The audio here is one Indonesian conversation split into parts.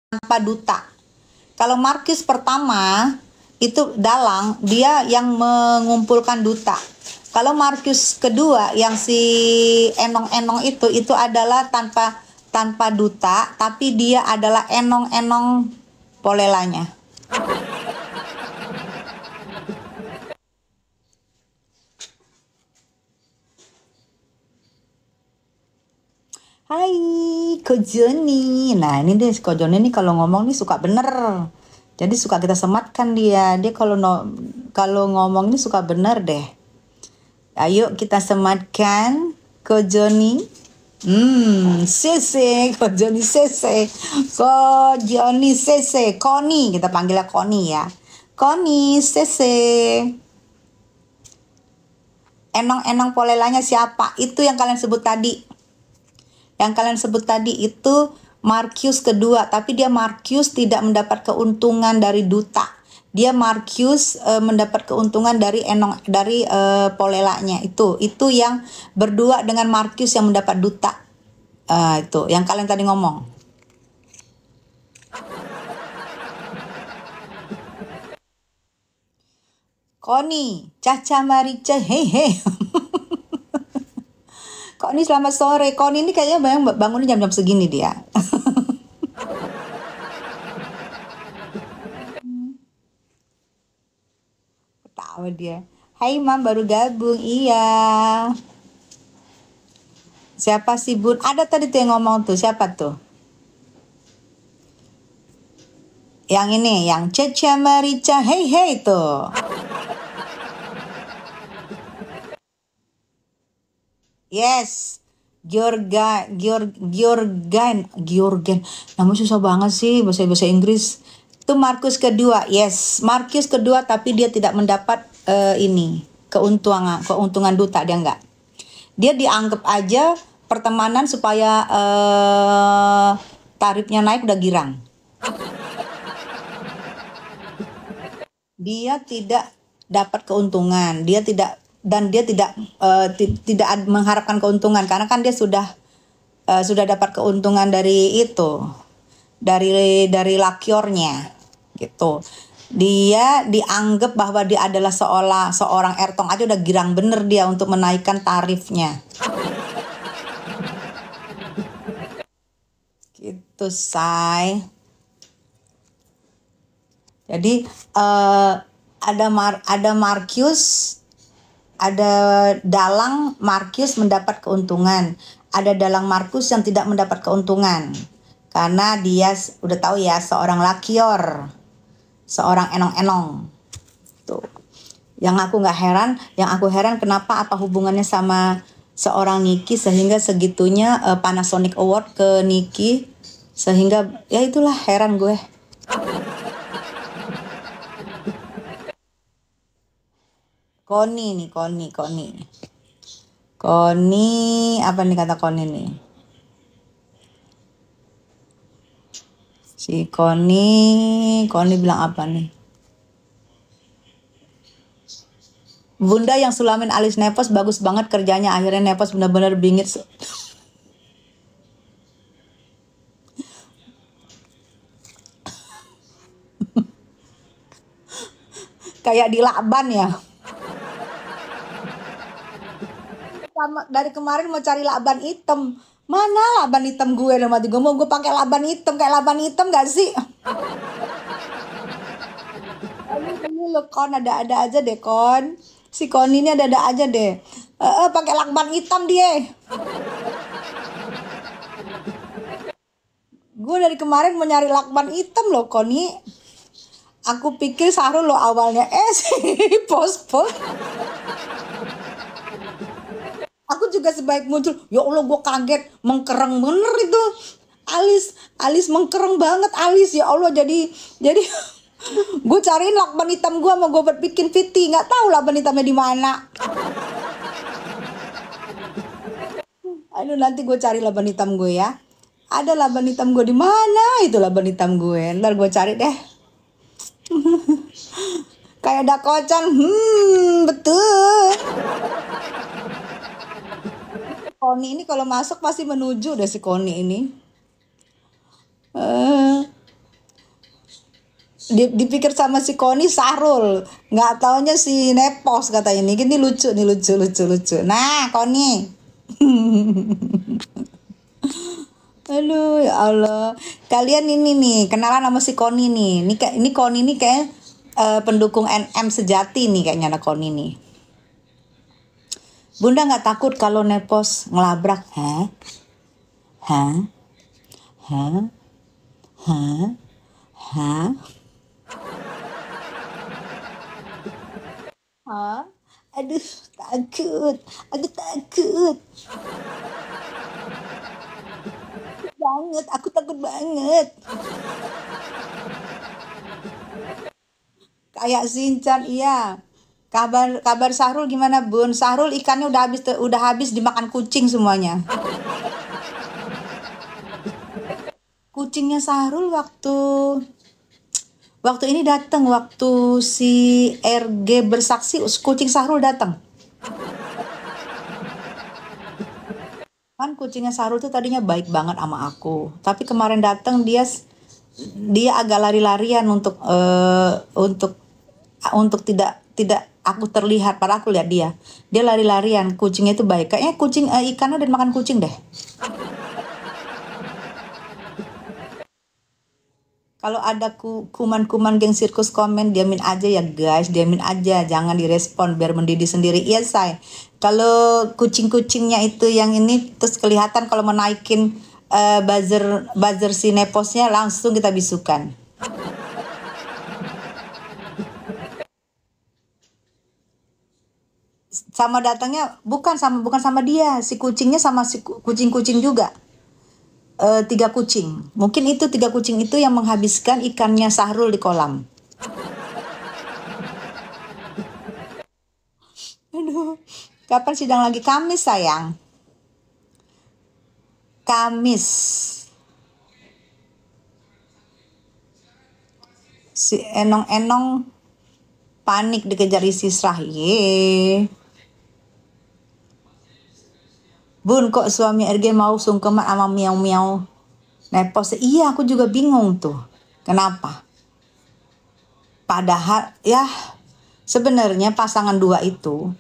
tanpa duta. Kalau Marcus pertama itu dalang, dia yang mengumpulkan duta. Kalau Marcus kedua yang si enong-enong itu adalah tanpa duta, tapi dia adalah enong-enong polelanya. Hai, Ko Joni. Nah, ini deh Ko Joni nih kalau ngomong nih suka bener. Jadi suka kita sematkan dia. Dia kalau ngomong nih suka bener deh. Ayo kita sematkan Ko Joni. Sese, Ko Joni Sese. Ko Joni Sese, Koni, kita panggilnya Koni ya. Koni Sese. Enong-enong polelanya siapa? Itu yang kalian sebut tadi. Yang kalian sebut tadi itu Marcus kedua, tapi dia Marcus tidak mendapat keuntungan dari duta. Dia Marcus mendapat keuntungan dari polelanya itu. Itu yang berdua dengan Marcus yang mendapat duta. Itu yang kalian tadi ngomong. Koni, Caca Marica, hehe. Kok ini selamat sore. Kok ini kayaknya bangunnya jam-jam segini dia. Ketawa dia. Hai Mam, baru gabung. Iya. Siapa sih Bun? Ada tadi tuh yang ngomong tuh. Siapa tuh? Yang ini, yang Caca Marica, hey tuh. Yes, Georgan. Namanya susah banget sih bahasa Inggris. Itu Marcus kedua. Yes, Marcus kedua tapi dia tidak mendapat keuntungan duta, dia enggak. Dia dianggap aja pertemanan supaya tarifnya naik, udah girang. Dia tidak dapat keuntungan, dia tidak mengharapkan keuntungan karena kan dia sudah dapat keuntungan dari itu, dari lakiornya gitu. Dia dianggap bahwa dia adalah seorang ertong aja udah girang bener dia untuk menaikkan tarifnya. Gitu say. Jadi ada Marcus, ada dalang Marcus mendapat keuntungan. Ada dalang Marcus yang tidak mendapat keuntungan. Karena dia udah tahu ya, seorang lakior. Seorang enong-enong. Tuh. Yang aku heran kenapa apa hubungannya sama seorang Niki sehingga segitunya Panasonic Award ke Niki. Sehingga ya itulah heran gue. Koni, apa nih kata Koni nih? Si Koni bilang apa nih? Bunda yang sulamin alis Nepos bagus banget kerjanya, akhirnya Nepos benar-benar bingit. Kayak di Lakban ya. Dari kemarin mau cari lakban hitam. Mana lakban hitam gue? Mati gue mau gue pakai lakban hitam kayak lakban hitam gak sih? Ini lo Kon ada aja deh Kon. Si Kon ini ada aja deh. Pakai lakban hitam dia. Gue dari kemarin mau nyari lakban hitam loh Koni. Aku pikir Sahrul lo awalnya sih post. Aku juga sebaik muncul, ya Allah gue kaget, mengkereng bener itu alis mengkereng banget alis, ya Allah jadi gue cariin lakban hitam gue mau gue buat bikin fiti, nggak tahu lakban hitamnya di mana. Aduh nanti gue cari lakban hitam gue ya, ada lakban hitam gue di mana itu lakban hitam gue, ntar gue cari deh. Kayak dakocan, betul. Koni ini kalau masuk pasti menuju deh si Koni ini. Dipikir sama si Koni Sahrul, nggak taunya si Nepos kata ini. Gini lucu nih, lucu. Nah, Koni. Aduh, ya Allah. Kalian ini nih, kenalan sama si Koni nih. Ini Koni nih kayak pendukung NM sejati nih kayaknya anak Koni nih. Bunda nggak takut kalau Nepos ngelabrak? Hah? Hah? Hah? Hah? Hah? Hah? Aduh, takut. Aku takut banget. Aku takut banget. Kayak Sinchan, iya. Kabar kabar Sahrul gimana, Bun? Sahrul ikannya udah habis dimakan kucing semuanya. Kucingnya Sahrul waktu ini datang, waktu si RG bersaksi, kucing Sahrul datang. Kan kucingnya Sahrul tuh tadinya baik banget sama aku, tapi kemarin datang dia agak lari-larian untuk tidak aku terlihat, pada aku lihat dia lari-larian. Kucingnya itu baik, kayaknya ikannya dan makan kucing deh. Kalau ada kuman-kuman geng sirkus komen, diamin aja ya guys, diamin aja, jangan direspon biar mendidih sendiri. Iya say, kalau kucing-kucingnya itu yang ini terus kelihatan kalau mau naikin buzzer si Neposnya, langsung kita bisukan. Sama datangnya bukan sama dia, si kucingnya sama si kucing-kucing juga. 3 kucing. Mungkin itu 3 kucing itu yang menghabiskan ikannya Sahrul di kolam. Aduh, kapan sidang lagi? Kamis sayang. Kamis. Si Enong-Enong panik dikejar Isisrah. Ye. Bun, kok suami RG mau sungkeman sama miau-miau Nepos? Iya, aku juga bingung tuh. Kenapa? Padahal ya sebenarnya pasangan 2 itu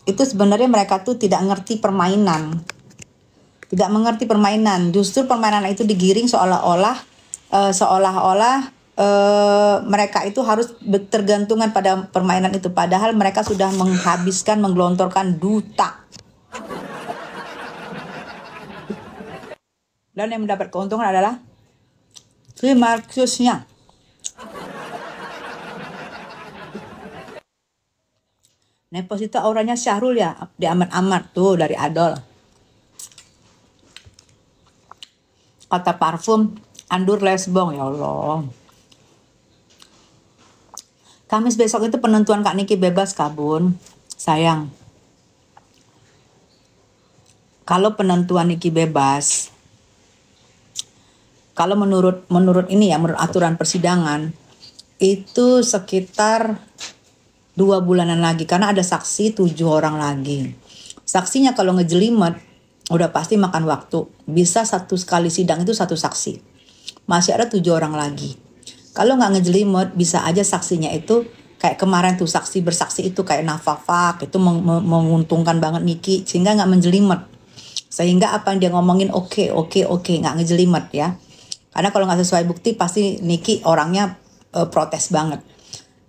sebenarnya mereka tuh tidak ngerti permainan. Tidak mengerti permainan. Justru permainan itu digiring seolah-olah mereka itu harus tergantungan pada permainan itu. Padahal mereka sudah menggelontorkan duta. Dan yang mendapat keuntungan adalah si Marcusnya. Nepos itu auranya Syahrul ya, di amat-amat tuh dari Adol. Kata parfum, Andur Lesbong, ya Allah. Kamis besok itu penentuan Kak Niki bebas, Kabun. Sayang. Kalau penentuan Niki bebas, kalau menurut ini ya, menurut aturan persidangan, itu sekitar 2 bulanan lagi, karena ada saksi 7 orang lagi. Saksinya kalau ngejelimet, udah pasti makan waktu. Bisa 1 kali sidang itu 1 saksi. Masih ada 7 orang lagi. Kalau nggak ngejelimet, bisa aja saksinya itu kayak kemarin tuh saksi bersaksi itu kayak Nafafak, itu menguntungkan banget Niki, sehingga nggak menjelimet. Sehingga apa yang dia ngomongin oke, nggak ngejelimet ya. Karena kalau nggak sesuai bukti pasti Niki orangnya protes banget.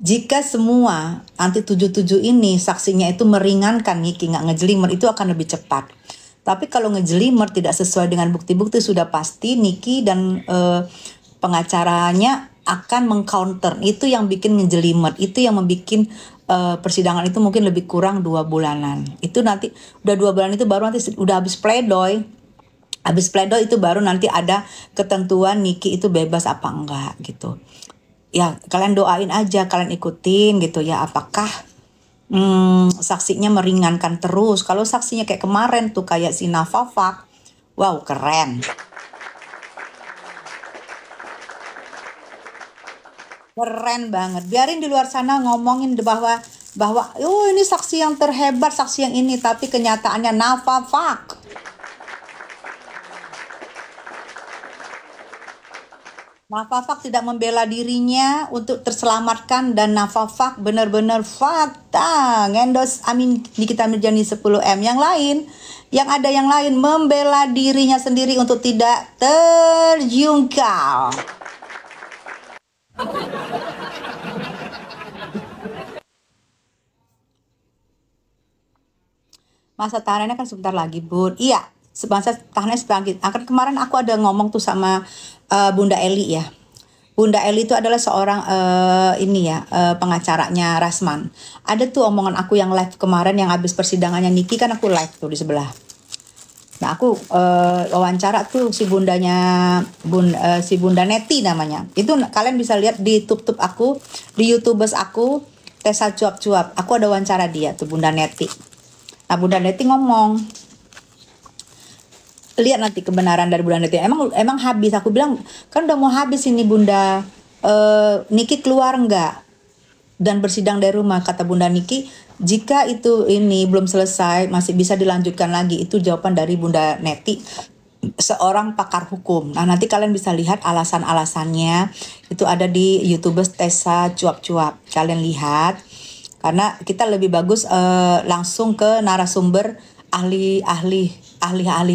Jika semua nanti 77 ini saksinya itu meringankan Niki nggak ngejelimet, itu akan lebih cepat. Tapi kalau ngejelimet tidak sesuai dengan bukti-bukti, sudah pasti Niki dan pengacaranya akan mengcounter. Itu yang bikin ngejelimet, itu yang membuat persidangan itu mungkin lebih kurang 2 bulanan. Itu nanti udah 2 bulan itu baru nanti udah habis pledoi. Habis pledoi itu baru nanti ada ketentuan Niki itu bebas apa enggak gitu. Ya kalian doain aja, kalian ikutin gitu ya, apakah saksinya meringankan terus. Kalau saksinya kayak kemarin tuh kayak si Nafafak, wow keren. Keren banget. Biarin di luar sana ngomongin bahwa ini saksi yang terhebat, saksi yang ini, tapi kenyataannya Nafafak. Nafafak tidak membela dirinya untuk terselamatkan, dan Nafafak benar-benar fakta ngendos Amin Nikita Mirjani 10M. Yang lain membela dirinya sendiri untuk tidak terjungkal. Masa tahanannya kan sebentar lagi, Bun. Iya, masa tahanannya sebentar lagi. Akan kemarin aku ada ngomong tuh sama Bunda Eli ya. Bunda Eli itu adalah seorang pengacaranya Rasman. Ada tuh omongan aku yang live kemarin yang habis persidangannya Niki, kan aku live tuh di sebelah. Nah, aku wawancara tuh si Bunda Neti namanya. Itu kalian bisa lihat di YouTube aku, di YouTubers aku, Tessa Cuap-Cuap. Aku ada wawancara dia tuh, Bunda Neti. Nah, Bunda Neti ngomong, lihat nanti kebenaran dari Bunda Neti. Emang habis, aku bilang kan udah mau habis ini Bunda. Niki keluar enggak dan bersidang dari rumah? Kata Bunda Niki, jika itu ini belum selesai masih bisa dilanjutkan lagi. Itu jawaban dari Bunda Neti, seorang pakar hukum. Nah, nanti kalian bisa lihat alasan-alasannya itu ada di YouTubers Tessa Cuap-Cuap. Kalian lihat, karena kita lebih bagus langsung ke narasumber ahli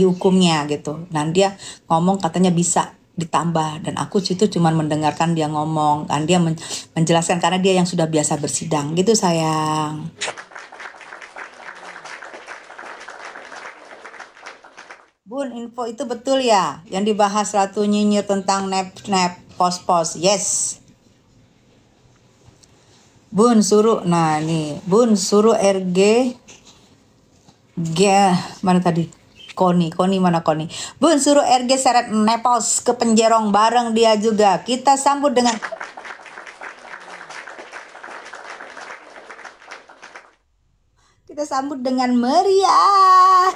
hukumnya gitu. Nah, dia ngomong katanya bisa ditambah, dan aku situ cuma mendengarkan dia ngomong, kan dia menjelaskan karena dia yang sudah biasa bersidang gitu, sayang. Bun, info itu betul ya yang dibahas Ratu Nyinyir tentang nep pos-pos? Yes. Bun suruh, nah nih, Bun suruh RG mana tadi? Koni mana Koni? Bun suruh RG seret nepos ke Penjerong bareng dia juga. Kita sambut dengan meriah.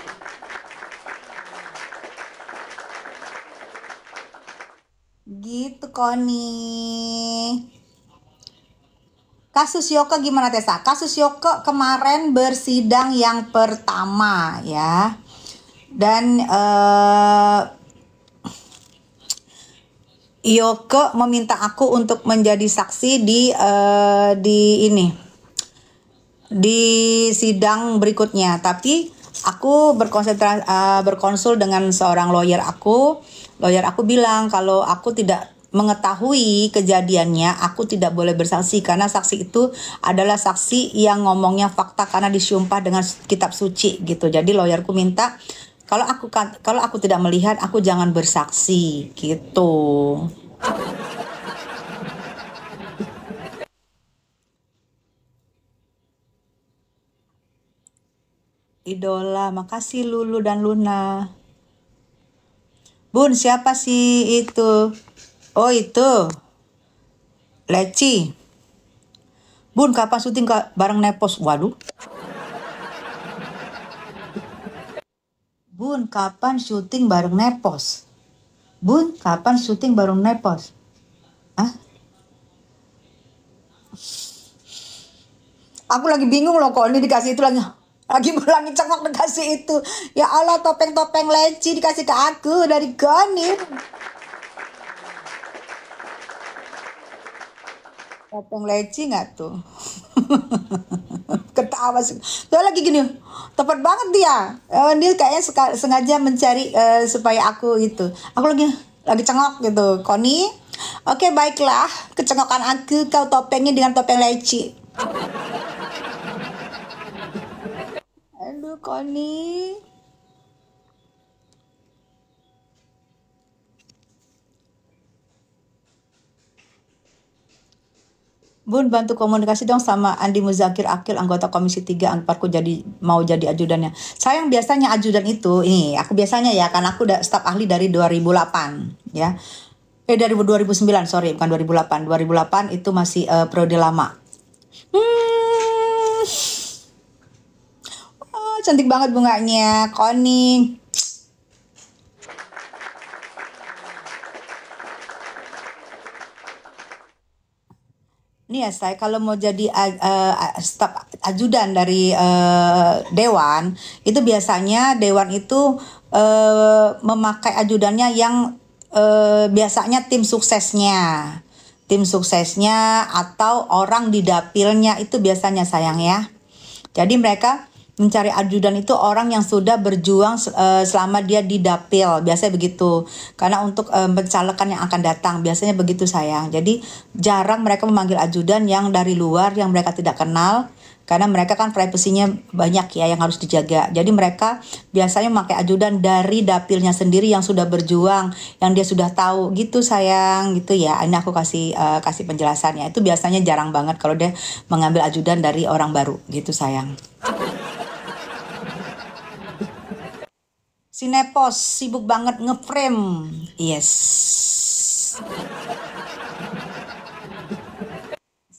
Gitu, Koni. Kasus Yoko gimana, Tessa? Kasus Yoko kemarin bersidang yang pertama ya. Dan Yoko meminta aku untuk menjadi saksi di sidang berikutnya. Tapi aku berkonsul dengan seorang lawyer aku. Lawyer aku bilang kalau aku tidak mengetahui kejadiannya, aku tidak boleh bersaksi karena saksi itu adalah saksi yang ngomongnya fakta karena disumpah dengan kitab suci gitu. Jadi lawyerku minta kalau aku tidak melihat, aku jangan bersaksi gitu. Idola, makasih Lulu dan Luna. Bun, siapa sih itu? Oh, itu Leci. Bun, kapan syuting bareng Nepos? Waduh. Bun, kapan syuting bareng Nepos? Bun, kapan syuting bareng Nepos? Hah? Aku lagi bingung loh, kok ini dikasih itu lagi cengok dikasih itu. Ya Allah, topeng-topeng Leci dikasih ke aku dari Goni. Topeng Leci nggak tuh? Ketawa sih. Dia lagi gini, tepat banget dia. Dia kayaknya sengaja mencari supaya aku itu. Aku lagi cengok gitu. Koni, oke baiklah, kecengokan aku kau topengnya dengan topeng Leci. Aduh, Koni. Bun, bantu komunikasi dong sama Andi Muzakir Akil, anggota Komisi 3 Anparku mau jadi ajudannya. Sayang, biasanya ajudan itu, ini aku biasanya ya, karena aku udah staf ahli dari 2008 ya. Dari 2009, sorry, bukan 2008. 2008 itu masih periode lama. Oh, cantik banget bunganya, Koni. Nih ya, saya kalau mau jadi staf ajudan dari dewan, itu biasanya dewan itu memakai ajudannya yang biasanya tim suksesnya atau orang di dapilnya itu biasanya sayang ya. Jadi mereka mencari ajudan itu orang yang sudah berjuang selama dia di dapil, biasanya begitu. Karena untuk pencalekan yang akan datang, biasanya begitu sayang. Jadi jarang mereka memanggil ajudan yang dari luar yang mereka tidak kenal. Karena mereka kan privasinya banyak ya yang harus dijaga. Jadi mereka biasanya memakai ajudan dari dapilnya sendiri yang sudah berjuang, yang dia sudah tahu gitu sayang, gitu ya. Ini aku kasih penjelasannya. Itu biasanya jarang banget kalau dia mengambil ajudan dari orang baru gitu sayang. Sinepos sibuk banget ngeframe. Yes.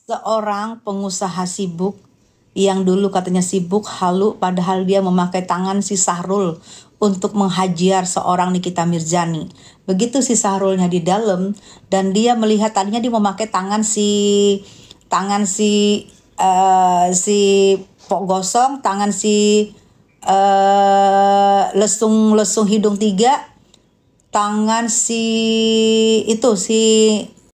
Seorang pengusaha sibuk yang dulu katanya sibuk halu padahal dia memakai tangan si Sahrul untuk menghajar seorang Nikita Mirzani. Begitu si Sahrulnya di dalam dan dia melihat tadinya dia memakai tangan si Pok Gosong, tangan si lesung hidung tiga, tangan si